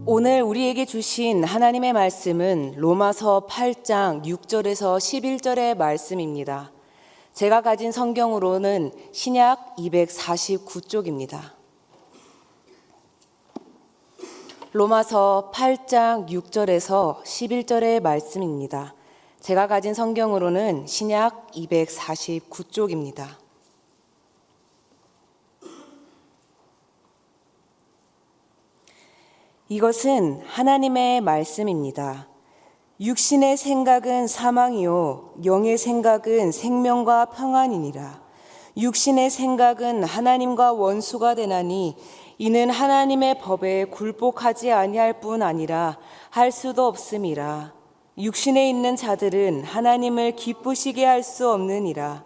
오늘 우리에게 주신 하나님의 말씀은 로마서 8장 6절에서 11절의 말씀입니다. 제가 가진 성경으로는 신약 249쪽입니다. 로마서 8장 6절에서 11절의 말씀입니다. 제가 가진 성경으로는 신약 249쪽입니다. 이것은 하나님의 말씀입니다. 육신의 생각은 사망이요 영의 생각은 생명과 평안이니라. 육신의 생각은 하나님과 원수가 되나니 이는 하나님의 법에 굴복하지 아니할 뿐 아니라 할 수도 없음이라. 육신에 있는 자들은 하나님을 기쁘시게 할 수 없느니라.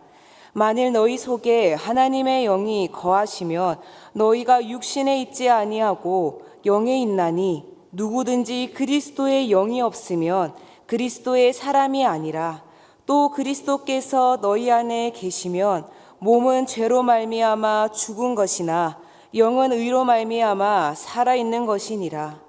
만일 너희 속에 하나님의 영이 거하시면 너희가 육신에 있지 아니하고 영에 있나니 누구든지 그리스도의 영이 없으면 그리스도의 사람이 아니라. 또 그리스도께서 너희 안에 계시면 몸은 죄로 말미암아 죽은 것이나 영은 의로 말미암아 살아있는 것이니라.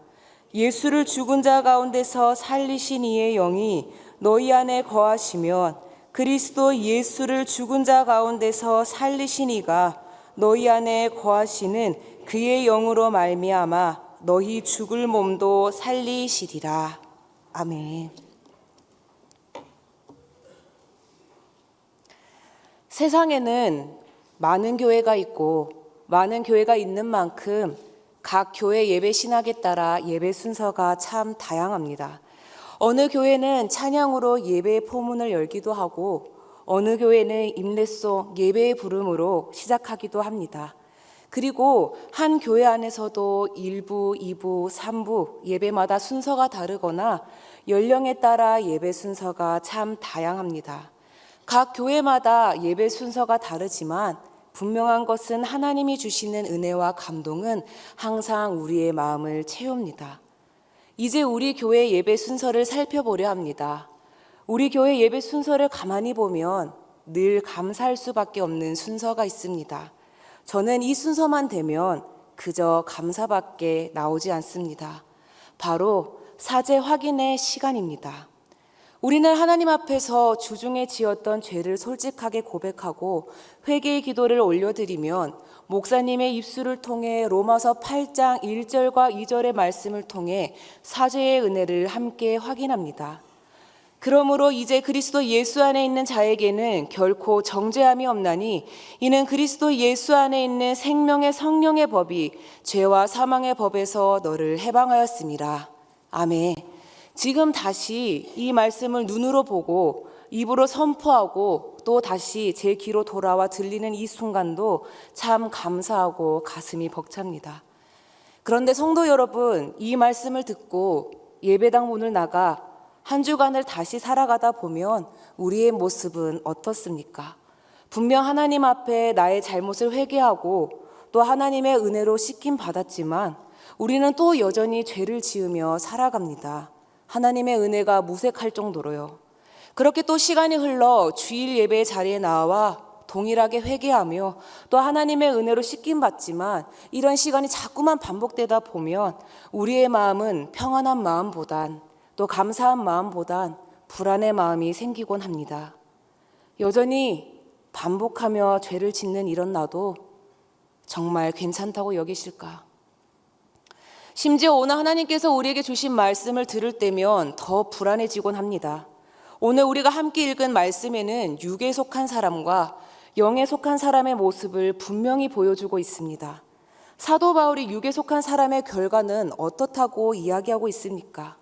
예수를 죽은 자 가운데서 살리신 이의 영이 너희 안에 거하시면 그리스도 예수를 죽은 자 가운데서 살리신 이가 너희 안에 거하시는 그의 영으로 말미암아 너희 죽을 몸도 살리시리라. 아멘. 세상에는 많은 교회가 있고 많은 교회가 있는 만큼 각 교회 예배 신학에 따라 예배 순서가 참 다양합니다. 어느 교회는 찬양으로 예배의 포문을 열기도 하고 어느 교회는 임례송 예배의 부름으로 시작하기도 합니다. 그리고 한 교회 안에서도 1부, 2부, 3부 예배마다 순서가 다르거나 연령에 따라 예배 순서가 참 다양합니다. 각 교회마다 예배 순서가 다르지만 분명한 것은 하나님이 주시는 은혜와 감동은 항상 우리의 마음을 채웁니다. 이제 우리 교회 예배 순서를 살펴보려 합니다. 우리 교회 예배 순서를 가만히 보면 늘 감사할 수밖에 없는 순서가 있습니다. 저는 이 순서만 되면 그저 감사밖에 나오지 않습니다. 바로 사죄 확인의 시간입니다. 우리는 하나님 앞에서 주중에 지었던 죄를 솔직하게 고백하고 회개의 기도를 올려드리면 목사님의 입술을 통해 로마서 8장 1절과 2절의 말씀을 통해 사죄의 은혜를 함께 확인합니다. 그러므로 이제 그리스도 예수 안에 있는 자에게는 결코 정죄함이 없나니 이는 그리스도 예수 안에 있는 생명의 성령의 법이 죄와 사망의 법에서 너를 해방하였습니다. 아멘. 지금 다시 이 말씀을 눈으로 보고 입으로 선포하고 또 다시 제 귀로 돌아와 들리는 이 순간도 참 감사하고 가슴이 벅찹니다. 그런데 성도 여러분, 이 말씀을 듣고 예배당 문을 나가 한 주간을 다시 살아가다 보면 우리의 모습은 어떻습니까? 분명 하나님 앞에 나의 잘못을 회개하고 또 하나님의 은혜로 씻김 받았지만 우리는 또 여전히 죄를 지으며 살아갑니다. 하나님의 은혜가 무색할 정도로요. 그렇게 또 시간이 흘러 주일 예배의 자리에 나와 동일하게 회개하며 또 하나님의 은혜로 씻김 받지만 이런 시간이 자꾸만 반복되다 보면 우리의 마음은 평안한 마음보단 또 감사한 마음보단 불안의 마음이 생기곤 합니다. 여전히 반복하며 죄를 짓는 이런 나도 정말 괜찮다고 여기실까? 심지어 오늘 하나님께서 우리에게 주신 말씀을 들을 때면 더 불안해지곤 합니다. 오늘 우리가 함께 읽은 말씀에는 육에 속한 사람과 영에 속한 사람의 모습을 분명히 보여주고 있습니다. 사도 바울이 육에 속한 사람의 결과는 어떻다고 이야기하고 있습니까?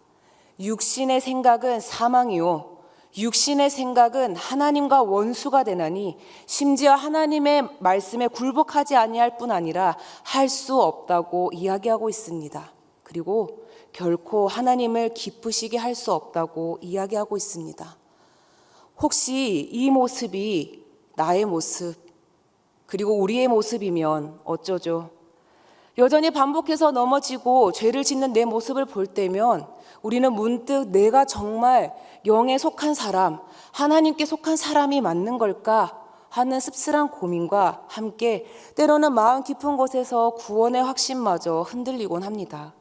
육신의 생각은 사망이요 육신의 생각은 하나님과 원수가 되나니 심지어 하나님의 말씀에 굴복하지 아니할 뿐 아니라 할 수 없다고 이야기하고 있습니다. 그리고 결코 하나님을 기쁘시게 할 수 없다고 이야기하고 있습니다. 혹시 이 모습이 나의 모습 그리고 우리의 모습이면 어쩌죠? 여전히 반복해서 넘어지고 죄를 짓는 내 모습을 볼 때면 우리는 문득 내가 정말 영에 속한 사람, 하나님께 속한 사람이 맞는 걸까 하는 씁쓸한 고민과 함께 때로는 마음 깊은 곳에서 구원의 확신마저 흔들리곤 합니다.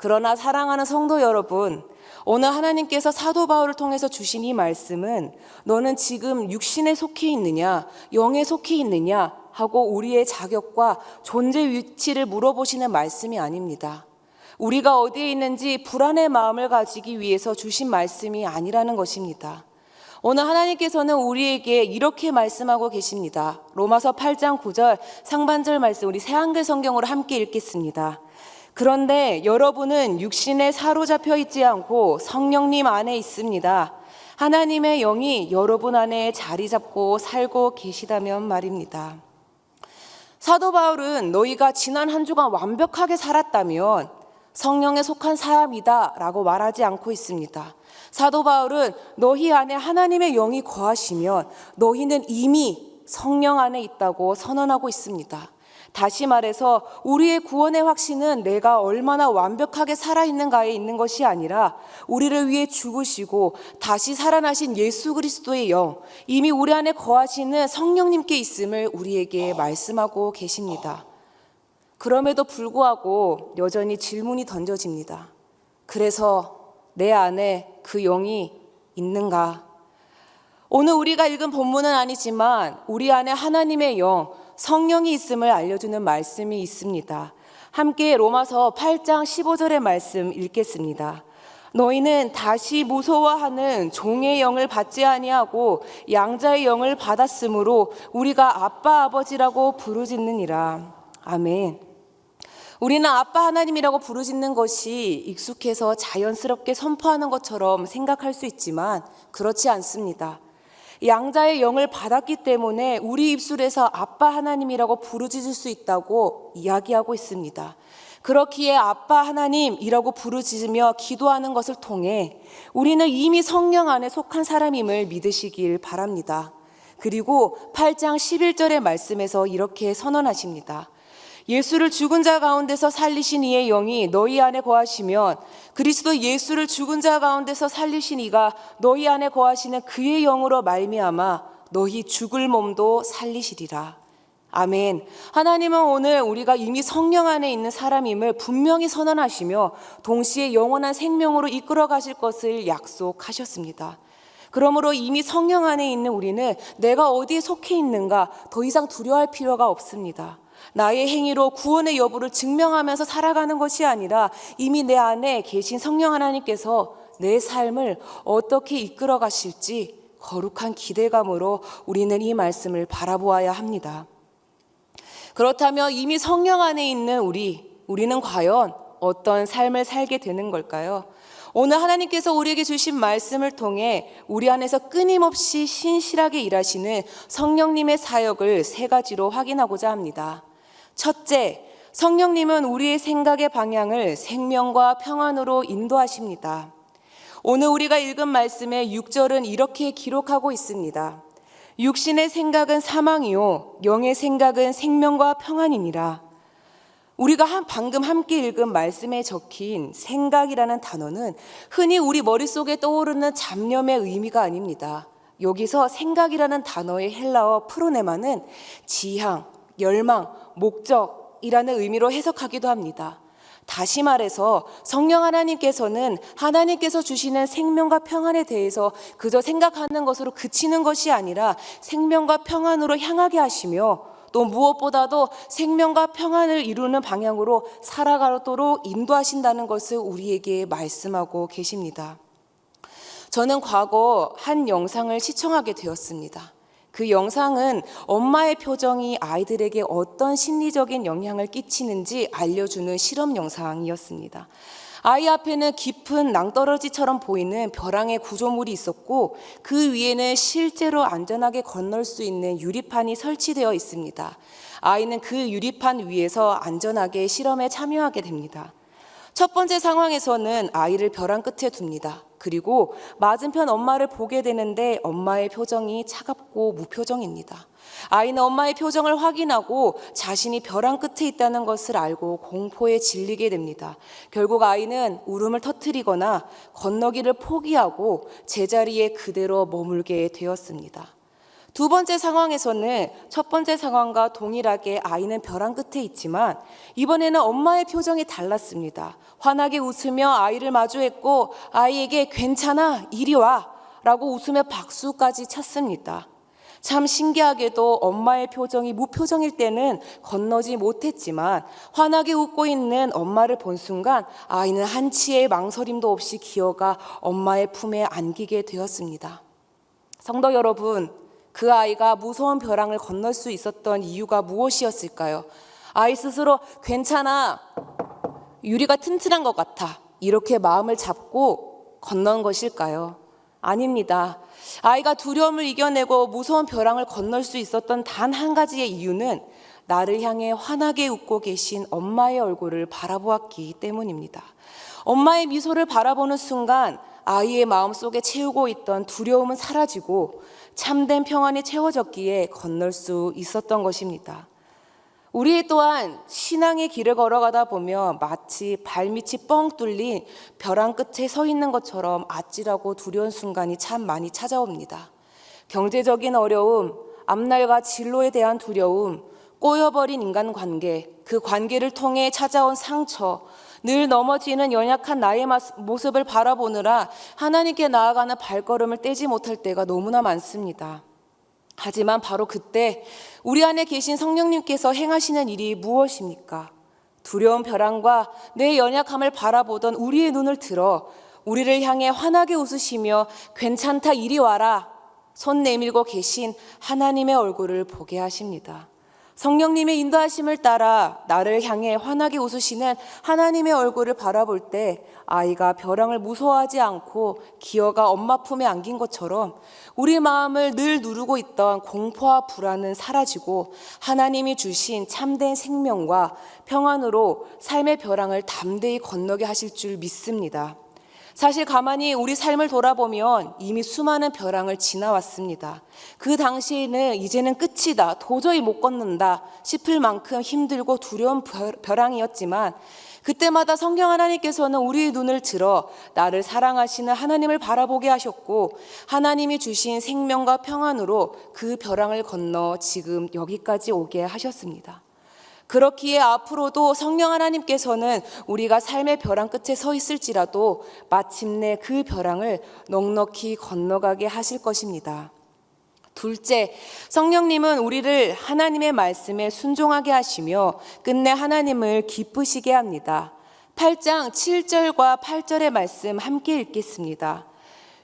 그러나 사랑하는 성도 여러분, 오늘 하나님께서 사도 바울을 통해서 주신 이 말씀은 너는 지금 육신에 속해 있느냐, 영에 속해 있느냐 하고 우리의 자격과 존재 위치를 물어보시는 말씀이 아닙니다. 우리가 어디에 있는지 불안의 마음을 가지기 위해서 주신 말씀이 아니라는 것입니다. 오늘 하나님께서는 우리에게 이렇게 말씀하고 계십니다. 로마서 8장 9절 상반절 말씀 우리 새한글 성경으로 함께 읽겠습니다. 그런데 여러분은 육신에 사로잡혀 있지 않고 성령님 안에 있습니다. 하나님의 영이 여러분 안에 자리 잡고 살고 계시다면 말입니다. 사도 바울은 너희가 지난 한 주간 완벽하게 살았다면 성령에 속한 사람이다 라고 말하지 않고 있습니다. 사도 바울은 너희 안에 하나님의 영이 거하시면 너희는 이미 성령 안에 있다고 선언하고 있습니다. 다시 말해서 우리의 구원의 확신은 내가 얼마나 완벽하게 살아있는가에 있는 것이 아니라 우리를 위해 죽으시고 다시 살아나신 예수 그리스도의 영, 이미 우리 안에 거하시는 성령님께 있음을 우리에게 말씀하고 계십니다. 그럼에도 불구하고 여전히 질문이 던져집니다. 그래서 내 안에 그 영이 있는가? 오늘 우리가 읽은 본문은 아니지만 우리 안에 하나님의 영, 성령이 있음을 알려주는 말씀이 있습니다. 함께 로마서 8장 15절의 말씀 읽겠습니다. 너희는 다시 무서워하는 종의 영을 받지 아니하고 양자의 영을 받았으므로 우리가 아빠 아버지라고 부르짖느니라. 아멘. 우리는 아빠 하나님이라고 부르짖는 것이 익숙해서 자연스럽게 선포하는 것처럼 생각할 수 있지만 그렇지 않습니다. 양자의 영을 받았기 때문에 우리 입술에서 아빠 하나님이라고 부르짖을 수 있다고 이야기하고 있습니다. 그렇기에 아빠 하나님이라고 부르짖으며 기도하는 것을 통해 우리는 이미 성령 안에 속한 사람임을 믿으시길 바랍니다. 그리고 8장 11절의 말씀에서 이렇게 선언하십니다. 예수를 죽은 자 가운데서 살리신 이의 영이 너희 안에 거하시면 그리스도 예수를 죽은 자 가운데서 살리신 이가 너희 안에 거하시는 그의 영으로 말미암아 너희 죽을 몸도 살리시리라. 아멘. 하나님은 오늘 우리가 이미 성령 안에 있는 사람임을 분명히 선언하시며 동시에 영원한 생명으로 이끌어 가실 것을 약속하셨습니다. 그러므로 이미 성령 안에 있는 우리는 내가 어디에 속해 있는가 더 이상 두려워할 필요가 없습니다. 나의 행위로 구원의 여부를 증명하면서 살아가는 것이 아니라 이미 내 안에 계신 성령 하나님께서 내 삶을 어떻게 이끌어 가실지 거룩한 기대감으로 우리는 이 말씀을 바라보아야 합니다. 그렇다면 이미 성령 안에 있는 우리는 과연 어떤 삶을 살게 되는 걸까요? 오늘 하나님께서 우리에게 주신 말씀을 통해 우리 안에서 끊임없이 신실하게 일하시는 성령님의 사역을 세 가지로 확인하고자 합니다. 첫째, 성령님은 우리의 생각의 방향을 생명과 평안으로 인도하십니다. 오늘 우리가 읽은 말씀의 6절은 이렇게 기록하고 있습니다. 육신의 생각은 사망이요 영의 생각은 생명과 평안이니라. 우리가 방금 함께 읽은 말씀에 적힌 생각이라는 단어는 흔히 우리 머릿속에 떠오르는 잡념의 의미가 아닙니다. 여기서 생각이라는 단어의 헬라어 프로네마는 지향, 열망, 목적이라는 의미로 해석하기도 합니다. 다시 말해서 성령 하나님께서는 하나님께서 주시는 생명과 평안에 대해서 그저 생각하는 것으로 그치는 것이 아니라 생명과 평안으로 향하게 하시며 또 무엇보다도 생명과 평안을 이루는 방향으로 살아가도록 인도하신다는 것을 우리에게 말씀하고 계십니다. 저는 과거 한 영상을 시청하게 되었습니다. 그 영상은 엄마의 표정이 아이들에게 어떤 심리적인 영향을 끼치는지 알려주는 실험 영상이었습니다. 아이 앞에는 깊은 낭떠러지처럼 보이는 벼랑의 구조물이 있었고 그 위에는 실제로 안전하게 건널 수 있는 유리판이 설치되어 있습니다. 아이는 그 유리판 위에서 안전하게 실험에 참여하게 됩니다. 첫 번째 상황에서는 아이를 벼랑 끝에 둡니다. 그리고 맞은편 엄마를 보게 되는데 엄마의 표정이 차갑고 무표정입니다. 아이는 엄마의 표정을 확인하고 자신이 벼랑 끝에 있다는 것을 알고 공포에 질리게 됩니다. 결국 아이는 울음을 터뜨리거나 건너기를 포기하고 제자리에 그대로 머물게 되었습니다. 두 번째 상황에서는 첫 번째 상황과 동일하게 아이는 벼랑 끝에 있지만 이번에는 엄마의 표정이 달랐습니다. 환하게 웃으며 아이를 마주했고 아이에게 괜찮아, 이리 와 라고 웃으며 박수까지 쳤습니다. 참 신기하게도 엄마의 표정이 무표정일 때는 건너지 못했지만 환하게 웃고 있는 엄마를 본 순간 아이는 한치의 망설임도 없이 기어가 엄마의 품에 안기게 되었습니다. 성도 여러분, 그 아이가 무서운 벼랑을 건널 수 있었던 이유가 무엇이었을까요? 아이 스스로 괜찮아, 유리가 튼튼한 것 같아, 이렇게 마음을 잡고 건넌 것일까요? 아닙니다. 아이가 두려움을 이겨내고 무서운 벼랑을 건널 수 있었던 단 한 가지의 이유는 나를 향해 환하게 웃고 계신 엄마의 얼굴을 바라보았기 때문입니다. 엄마의 미소를 바라보는 순간 아이의 마음속에 채우고 있던 두려움은 사라지고 참된 평안이 채워졌기에 건널 수 있었던 것입니다. 우리 또한 신앙의 길을 걸어가다 보면 마치 발밑이 뻥 뚫린 벼랑 끝에 서 있는 것처럼 아찔하고 두려운 순간이 참 많이 찾아옵니다. 경제적인 어려움, 앞날과 진로에 대한 두려움, 꼬여버린 인간관계, 그 관계를 통해 찾아온 상처, 늘 넘어지는 연약한 나의 모습을 바라보느라 하나님께 나아가는 발걸음을 떼지 못할 때가 너무나 많습니다. 하지만 바로 그때 우리 안에 계신 성령님께서 행하시는 일이 무엇입니까? 두려운 벼랑과 내 연약함을 바라보던 우리의 눈을 들어 우리를 향해 환하게 웃으시며 괜찮다, 이리 와라 손 내밀고 계신 하나님의 얼굴을 보게 하십니다. 성령님의 인도하심을 따라 나를 향해 환하게 웃으시는 하나님의 얼굴을 바라볼 때 아이가 벼랑을 무서워하지 않고 기어가 엄마 품에 안긴 것처럼 우리 마음을 늘 누르고 있던 공포와 불안은 사라지고 하나님이 주신 참된 생명과 평안으로 삶의 벼랑을 담대히 건너게 하실 줄 믿습니다. 사실 가만히 우리 삶을 돌아보면 이미 수많은 벼랑을 지나왔습니다. 그 당시에는 이제는 끝이다, 도저히 못 건넌다 싶을 만큼 힘들고 두려운 벼랑이었지만 그때마다 성경 하나님께서는 우리의 눈을 들어 나를 사랑하시는 하나님을 바라보게 하셨고 하나님이 주신 생명과 평안으로 그 벼랑을 건너 지금 여기까지 오게 하셨습니다. 그렇기에 앞으로도 성령 하나님께서는 우리가 삶의 벼랑 끝에 서 있을지라도 마침내 그 벼랑을 넉넉히 건너가게 하실 것입니다. 둘째, 성령님은 우리를 하나님의 말씀에 순종하게 하시며 끝내 하나님을 기쁘시게 합니다. 8장 7절과 8절의 말씀 함께 읽겠습니다.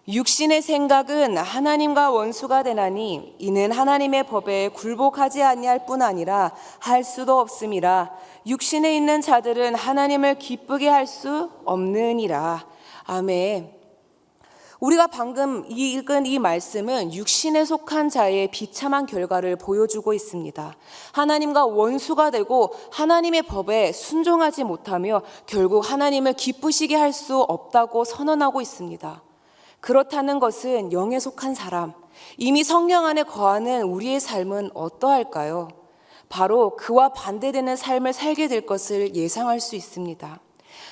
육신의 생각은 하나님과 원수가 되나니 이는 하나님의 법에 굴복하지 아니할 뿐 아니라 할 수도 없음이라. 육신에 있는 자들은 하나님을 기쁘게 할 수 없느니라. 아멘. 우리가 방금 읽은 이 말씀은 육신에 속한 자의 비참한 결과를 보여주고 있습니다. 하나님과 원수가 되고 하나님의 법에 순종하지 못하며 결국 하나님을 기쁘시게 할 수 없다고 선언하고 있습니다. 그렇다는 것은 영에 속한 사람, 이미 성령 안에 거하는 우리의 삶은 어떠할까요? 바로 그와 반대되는 삶을 살게 될 것을 예상할 수 있습니다.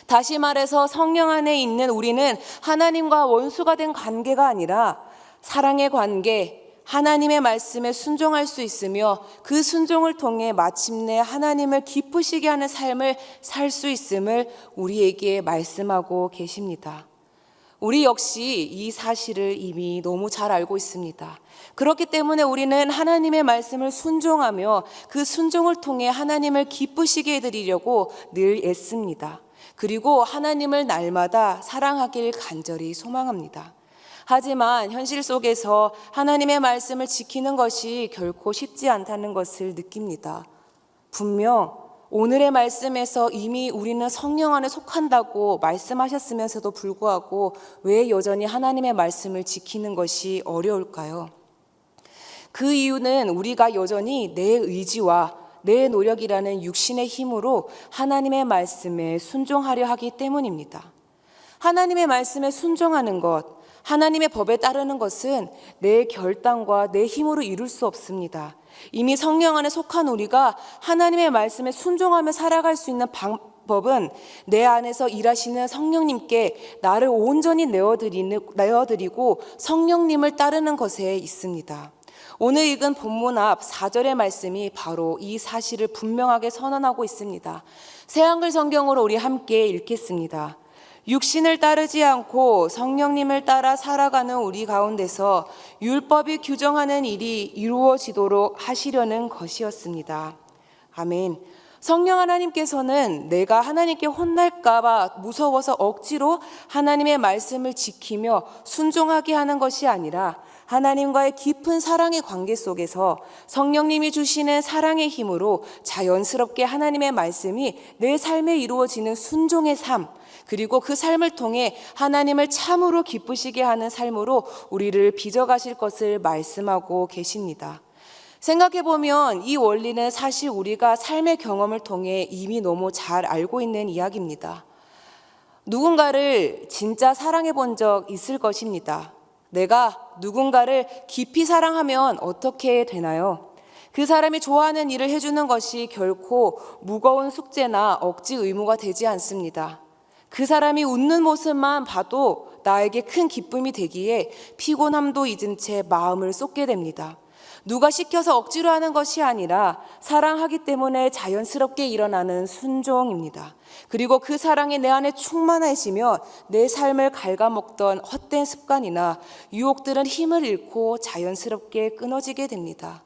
다시 말해서 성령 안에 있는 우리는 하나님과 원수가 된 관계가 아니라 사랑의 관계, 하나님의 말씀에 순종할 수 있으며 그 순종을 통해 마침내 하나님을 기쁘시게 하는 삶을 살 수 있음을 우리에게 말씀하고 계십니다. 우리 역시 이 사실을 이미 너무 잘 알고 있습니다. 그렇기 때문에 우리는 하나님의 말씀을 순종하며 그 순종을 통해 하나님을 기쁘시게 해드리려고 늘 애씁니다. 그리고 하나님을 날마다 사랑하길 간절히 소망합니다. 하지만 현실 속에서 하나님의 말씀을 지키는 것이 결코 쉽지 않다는 것을 느낍니다. 분명 오늘의 말씀에서 이미 우리는 성령 안에 속한다고 말씀하셨으면서도 불구하고 왜 여전히 하나님의 말씀을 지키는 것이 어려울까요? 그 이유는 우리가 여전히 내 의지와 내 노력이라는 육신의 힘으로 하나님의 말씀에 순종하려 하기 때문입니다. 하나님의 말씀에 순종하는 것, 하나님의 법에 따르는 것은 내 결단과 내 힘으로 이룰 수 없습니다. 이미 성령 안에 속한 우리가 하나님의 말씀에 순종하며 살아갈 수 있는 방법은 내 안에서 일하시는 성령님께 나를 온전히 내어드리고 성령님을 따르는 것에 있습니다. 오늘 읽은 본문 앞 4절의 말씀이 바로 이 사실을 분명하게 선언하고 있습니다. 새한글 성경으로 우리 함께 읽겠습니다. 육신을 따르지 않고 성령님을 따라 살아가는 우리 가운데서 율법이 규정하는 일이 이루어지도록 하시려는 것이었습니다. 아멘. 성령 하나님께서는 내가 하나님께 혼날까봐 무서워서 억지로 하나님의 말씀을 지키며 순종하게 하는 것이 아니라 하나님과의 깊은 사랑의 관계 속에서 성령님이 주시는 사랑의 힘으로 자연스럽게 하나님의 말씀이 내 삶에 이루어지는 순종의 삶, 그리고 그 삶을 통해 하나님을 참으로 기쁘시게 하는 삶으로 우리를 빚어가실 것을 말씀하고 계십니다. 생각해보면 이 원리는 사실 우리가 삶의 경험을 통해 이미 너무 잘 알고 있는 이야기입니다. 누군가를 진짜 사랑해 본 적 있을 것입니다. 내가 누군가를 깊이 사랑하면 어떻게 되나요? 그 사람이 좋아하는 일을 해주는 것이 결코 무거운 숙제나 억지 의무가 되지 않습니다. 그 사람이 웃는 모습만 봐도 나에게 큰 기쁨이 되기에 피곤함도 잊은 채 마음을 쏟게 됩니다. 누가 시켜서 억지로 하는 것이 아니라 사랑하기 때문에 자연스럽게 일어나는 순종입니다. 그리고 그 사랑이 내 안에 충만해지면 내 삶을 갉아먹던 헛된 습관이나 유혹들은 힘을 잃고 자연스럽게 끊어지게 됩니다.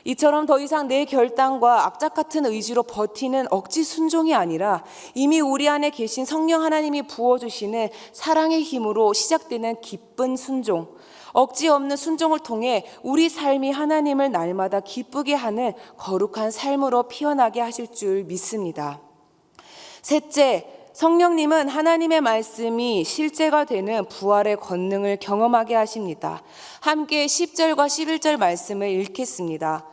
이처럼 더 이상 내 결단과 악착 같은 의지로 버티는 억지 순종이 아니라 이미 우리 안에 계신 성령 하나님이 부어주시는 사랑의 힘으로 시작되는 기쁜 순종, 억지 없는 순종을 통해 우리 삶이 하나님을 날마다 기쁘게 하는 거룩한 삶으로 피어나게 하실 줄 믿습니다. 셋째, 성령님은 하나님의 말씀이 실제가 되는 부활의 권능을 경험하게 하십니다. 함께 10절과 11절 말씀을 읽겠습니다.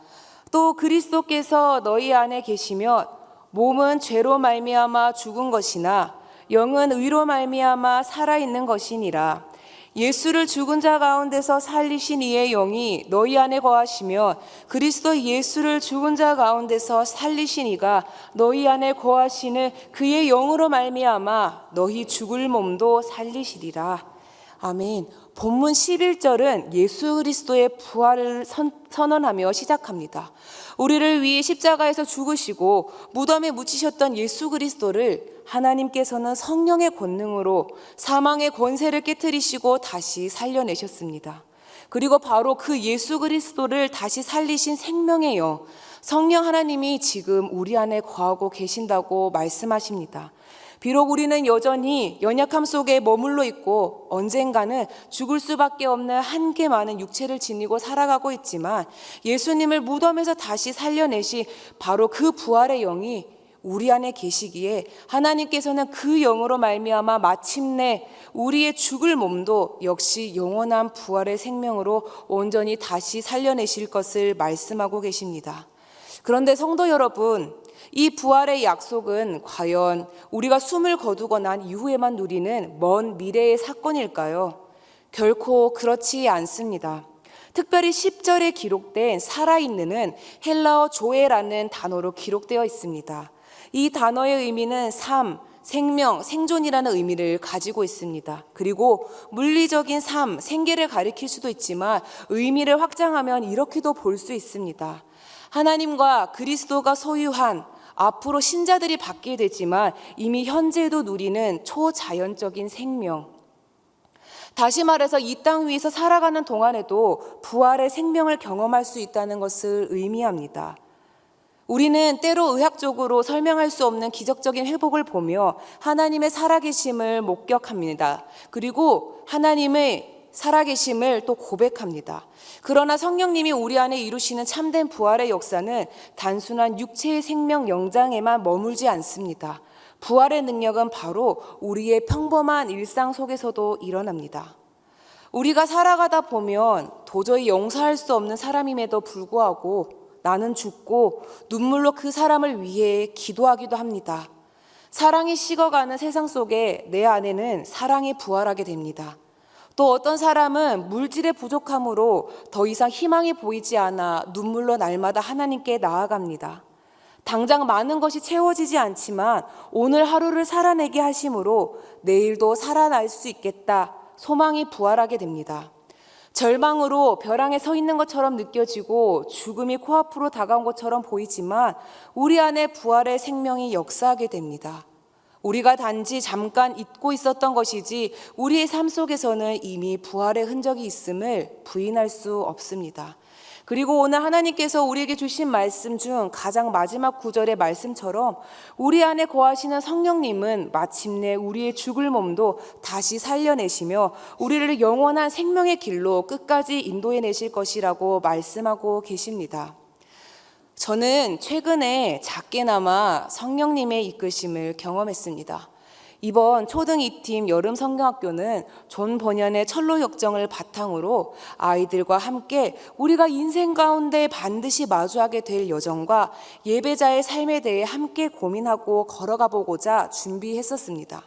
또 그리스도께서 너희 안에 계시면 몸은 죄로 말미암아 죽은 것이나 영은 의로 말미암아 살아있는 것이니라. 예수를 죽은 자 가운데서 살리신 이의 영이 너희 안에 거하시며 그리스도 예수를 죽은 자 가운데서 살리신 이가 너희 안에 거하시는 그의 영으로 말미암아 너희 죽을 몸도 살리시리라. 아멘. 본문 11절은 예수 그리스도의 부활을 선언하며 시작합니다. 우리를 위해 십자가에서 죽으시고 무덤에 묻히셨던 예수 그리스도를 하나님께서는 성령의 권능으로 사망의 권세를 깨트리시고 다시 살려내셨습니다. 그리고 바로 그 예수 그리스도를 다시 살리신 생명의 영, 성령 하나님이 지금 우리 안에 거하고 계신다고 말씀하십니다. 비록 우리는 여전히 연약함 속에 머물러 있고 언젠가는 죽을 수밖에 없는 한계 많은 육체를 지니고 살아가고 있지만 예수님을 무덤에서 다시 살려내신 바로 그 부활의 영이 우리 안에 계시기에 하나님께서는 그 영으로 말미암아 마침내 우리의 죽을 몸도 역시 영원한 부활의 생명으로 온전히 다시 살려내실 것을 말씀하고 계십니다. 그런데 성도 여러분, 이 부활의 약속은 과연 우리가 숨을 거두고 난 이후에만 누리는 먼 미래의 사건일까요? 결코 그렇지 않습니다. 특별히 10절에 기록된 살아있는은 헬라어 조에라는 단어로 기록되어 있습니다. 이 단어의 의미는 삶, 생명, 생존이라는 의미를 가지고 있습니다. 그리고 물리적인 삶, 생계를 가리킬 수도 있지만 의미를 확장하면 이렇게도 볼 수 있습니다. 하나님과 그리스도가 소유한 앞으로 신자들이 받게 되지만 이미 현재도 누리는 초자연적인 생명. 다시 말해서 이 땅 위에서 살아가는 동안에도 부활의 생명을 경험할 수 있다는 것을 의미합니다. 우리는 때로 의학적으로 설명할 수 없는 기적적인 회복을 보며 하나님의 살아계심을 목격합니다. 그리고 하나님의 살아계심을 또 고백합니다. 그러나 성령님이 우리 안에 이루시는 참된 부활의 역사는 단순한 육체의 생명 영장에만 머물지 않습니다. 부활의 능력은 바로 우리의 평범한 일상 속에서도 일어납니다. 우리가 살아가다 보면 도저히 용서할 수 없는 사람임에도 불구하고 나는 죽고 눈물로 그 사람을 위해 기도하기도 합니다. 사랑이 식어가는 세상 속에 내 안에는 사랑이 부활하게 됩니다. 또 어떤 사람은 물질의 부족함으로 더 이상 희망이 보이지 않아 눈물로 날마다 하나님께 나아갑니다. 당장 많은 것이 채워지지 않지만 오늘 하루를 살아내게 하심으로 내일도 살아날 수 있겠다 소망이 부활하게 됩니다. 절망으로 벼랑에 서 있는 것처럼 느껴지고 죽음이 코앞으로 다가온 것처럼 보이지만 우리 안에 부활의 생명이 역사하게 됩니다. 우리가 단지 잠깐 잊고 있었던 것이지 우리의 삶 속에서는 이미 부활의 흔적이 있음을 부인할 수 없습니다. 그리고 오늘 하나님께서 우리에게 주신 말씀 중 가장 마지막 구절의 말씀처럼 우리 안에 거하시는 성령님은 마침내 우리의 죽을 몸도 다시 살려내시며 우리를 영원한 생명의 길로 끝까지 인도해내실 것이라고 말씀하고 계십니다. 저는 최근에 작게나마 성령님의 이끄심을 경험했습니다. 이번 초등 2팀 여름 성경학교는 존 번연의 철로 역정을 바탕으로 아이들과 함께 우리가 인생 가운데 반드시 마주하게 될 여정과 예배자의 삶에 대해 함께 고민하고 걸어가 보고자 준비했었습니다.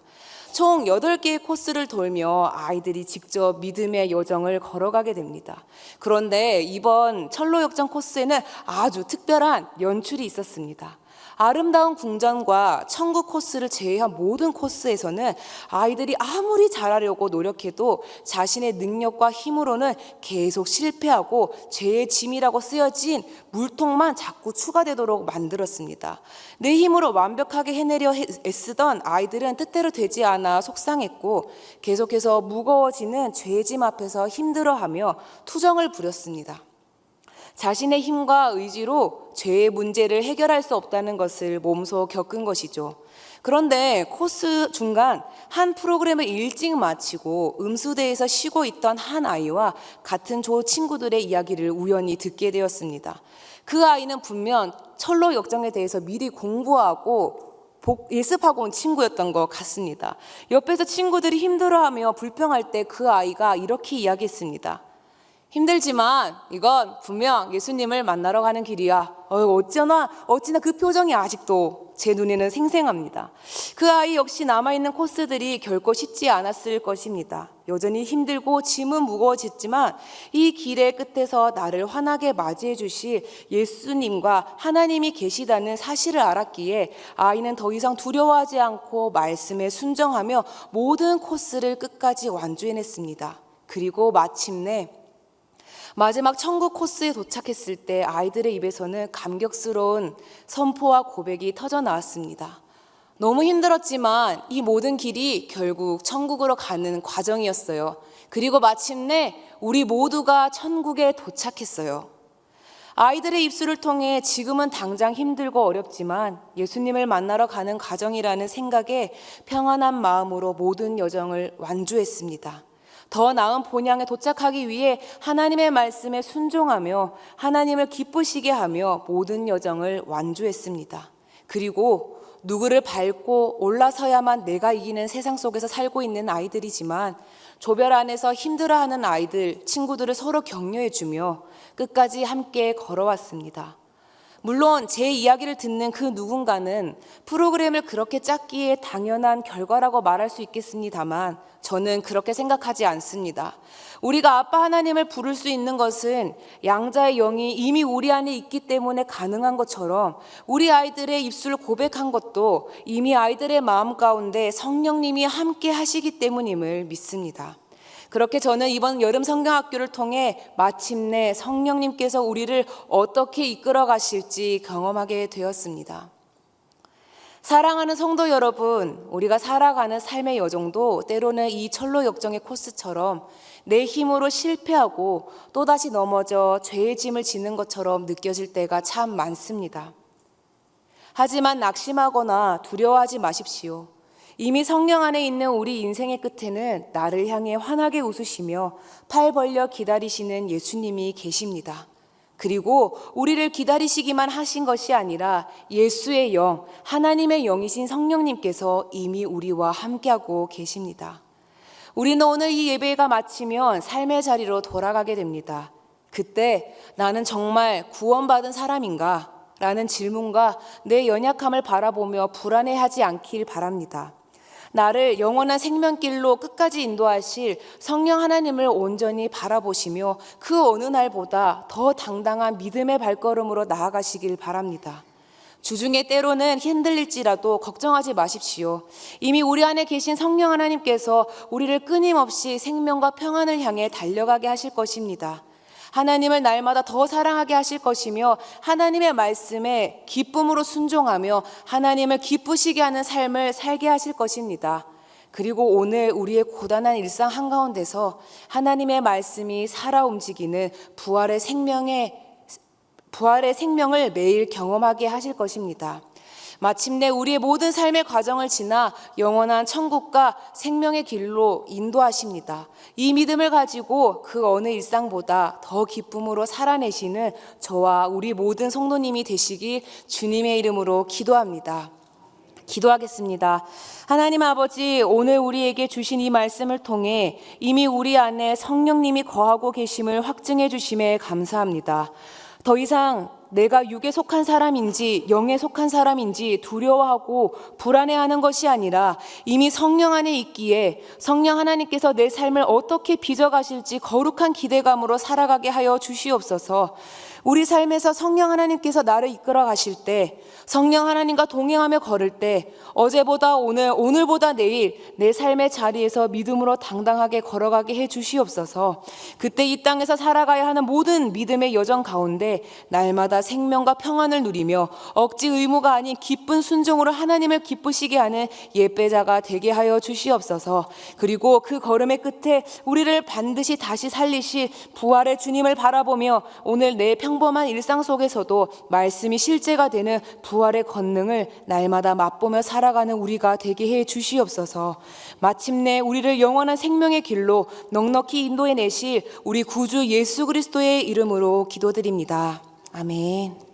총 8개의 코스를 돌며 아이들이 직접 믿음의 여정을 걸어가게 됩니다. 그런데 이번 철로 역정 코스에는 아주 특별한 연출이 있었습니다. 아름다운 궁전과 천국 코스를 제외한 모든 코스에서는 아이들이 아무리 잘하려고 노력해도 자신의 능력과 힘으로는 계속 실패하고 죄의 짐이라고 쓰여진 물통만 자꾸 추가되도록 만들었습니다. 내 힘으로 완벽하게 해내려 애쓰던 아이들은 뜻대로 되지 않아 속상했고 계속해서 무거워지는 죄의 짐 앞에서 힘들어하며 투정을 부렸습니다. 자신의 힘과 의지로 죄의 문제를 해결할 수 없다는 것을 몸소 겪은 것이죠. 그런데 코스 중간 한 프로그램을 일찍 마치고 음수대에서 쉬고 있던 한 아이와 같은 조 친구들의 이야기를 우연히 듣게 되었습니다. 그 아이는 분명 철로 역정에 대해서 미리 공부하고 예습하고 온 친구였던 것 같습니다. 옆에서 친구들이 힘들어하며 불평할 때 그 아이가 이렇게 이야기했습니다. 힘들지만 이건 분명 예수님을 만나러 가는 길이야. 어찌나 그 표정이 아직도 제 눈에는 생생합니다. 그 아이 역시 남아있는 코스들이 결코 쉽지 않았을 것입니다. 여전히 힘들고 짐은 무거워졌지만 이 길의 끝에서 나를 환하게 맞이해 주실 예수님과 하나님이 계시다는 사실을 알았기에 아이는 더 이상 두려워하지 않고 말씀에 순종하며 모든 코스를 끝까지 완주해냈습니다. 그리고 마침내 마지막 천국 코스에 도착했을 때 아이들의 입에서는 감격스러운 선포와 고백이 터져 나왔습니다. 너무 힘들었지만 이 모든 길이 결국 천국으로 가는 과정이었어요. 그리고 마침내 우리 모두가 천국에 도착했어요. 아이들의 입술을 통해 지금은 당장 힘들고 어렵지만 예수님을 만나러 가는 과정이라는 생각에 평안한 마음으로 모든 여정을 완주했습니다. 더 나은 본향에 도착하기 위해 하나님의 말씀에 순종하며 하나님을 기쁘시게 하며 모든 여정을 완주했습니다. 그리고 누구를 밟고 올라서야만 내가 이기는 세상 속에서 살고 있는 아이들이지만 조별 안에서 힘들어하는 아이들, 친구들을 서로 격려해주며 끝까지 함께 걸어왔습니다. 물론 제 이야기를 듣는 그 누군가는 프로그램을 그렇게 짰기에 당연한 결과라고 말할 수 있겠습니다만 저는 그렇게 생각하지 않습니다. 우리가 아빠 하나님을 부를 수 있는 것은 양자의 영이 이미 우리 안에 있기 때문에 가능한 것처럼 우리 아이들의 입술 고백한 것도 이미 아이들의 마음 가운데 성령님이 함께 하시기 때문임을 믿습니다. 그렇게 저는 이번 여름 성경학교를 통해 마침내 성령님께서 우리를 어떻게 이끌어 가실지 경험하게 되었습니다. 사랑하는 성도 여러분, 우리가 살아가는 삶의 여정도 때로는 이 철로 역정의 코스처럼 내 힘으로 실패하고 또다시 넘어져 죄의 짐을 지는 것처럼 느껴질 때가 참 많습니다. 하지만 낙심하거나 두려워하지 마십시오. 이미 성령 안에 있는 우리 인생의 끝에는 나를 향해 환하게 웃으시며 팔 벌려 기다리시는 예수님이 계십니다. 그리고 우리를 기다리시기만 하신 것이 아니라 예수의 영, 하나님의 영이신 성령님께서 이미 우리와 함께하고 계십니다. 우리는 오늘 이 예배가 마치면 삶의 자리로 돌아가게 됩니다. 그때 나는 정말 구원받은 사람인가? 라는 질문과 내 연약함을 바라보며 불안해하지 않길 바랍니다. 나를 영원한 생명길로 끝까지 인도하실 성령 하나님을 온전히 바라보시며 그 어느 날보다 더 당당한 믿음의 발걸음으로 나아가시길 바랍니다. 주중에 때로는 흔들릴지라도 걱정하지 마십시오. 이미 우리 안에 계신 성령 하나님께서 우리를 끊임없이 생명과 평안을 향해 달려가게 하실 것입니다. 하나님을 날마다 더 사랑하게 하실 것이며 하나님의 말씀에 기쁨으로 순종하며 하나님을 기쁘시게 하는 삶을 살게 하실 것입니다. 그리고 오늘 우리의 고단한 일상 한가운데서 하나님의 말씀이 살아 움직이는 부활의 생명을 매일 경험하게 하실 것입니다. 마침내 우리의 모든 삶의 과정을 지나 영원한 천국과 생명의 길로 인도하십니다. 이 믿음을 가지고 그 어느 일상보다 더 기쁨으로 살아내시는 저와 우리 모든 성도님이 되시기 주님의 이름으로 기도합니다. 기도하겠습니다. 하나님 아버지, 오늘 우리에게 주신 이 말씀을 통해 이미 우리 안에 성령님이 거하고 계심을 확증해 주심에 감사합니다. 더 이상 내가 육에 속한 사람인지 영에 속한 사람인지 두려워하고 불안해하는 것이 아니라 이미 성령 안에 있기에 성령 하나님께서 내 삶을 어떻게 빚어가실지 거룩한 기대감으로 살아가게 하여 주시옵소서. 우리 삶에서 성령 하나님께서 나를 이끌어 가실 때, 성령 하나님과 동행하며 걸을 때 어제보다 오늘, 오늘보다 내일 내 삶의 자리에서 믿음으로 당당하게 걸어가게 해 주시옵소서. 그때 이 땅에서 살아가야 하는 모든 믿음의 여정 가운데 날마다 생명과 평안을 누리며 억지 의무가 아닌 기쁜 순종으로 하나님을 기쁘시게 하는 예배자가 되게 하여 주시옵소서. 그리고 그 걸음의 끝에 우리를 반드시 다시 살리실 부활의 주님을 바라보며 오늘 내 평범한 일상 속에서도 말씀이 실제가 되는 부활의 권능을 날마다 맛보며 살아가는 우리가 되게 해 주시옵소서. 마침내 우리를 영원한 생명의 길로 넉넉히 인도해 내실 우리 구주 예수 그리스도의 이름으로 기도드립니다. 아멘.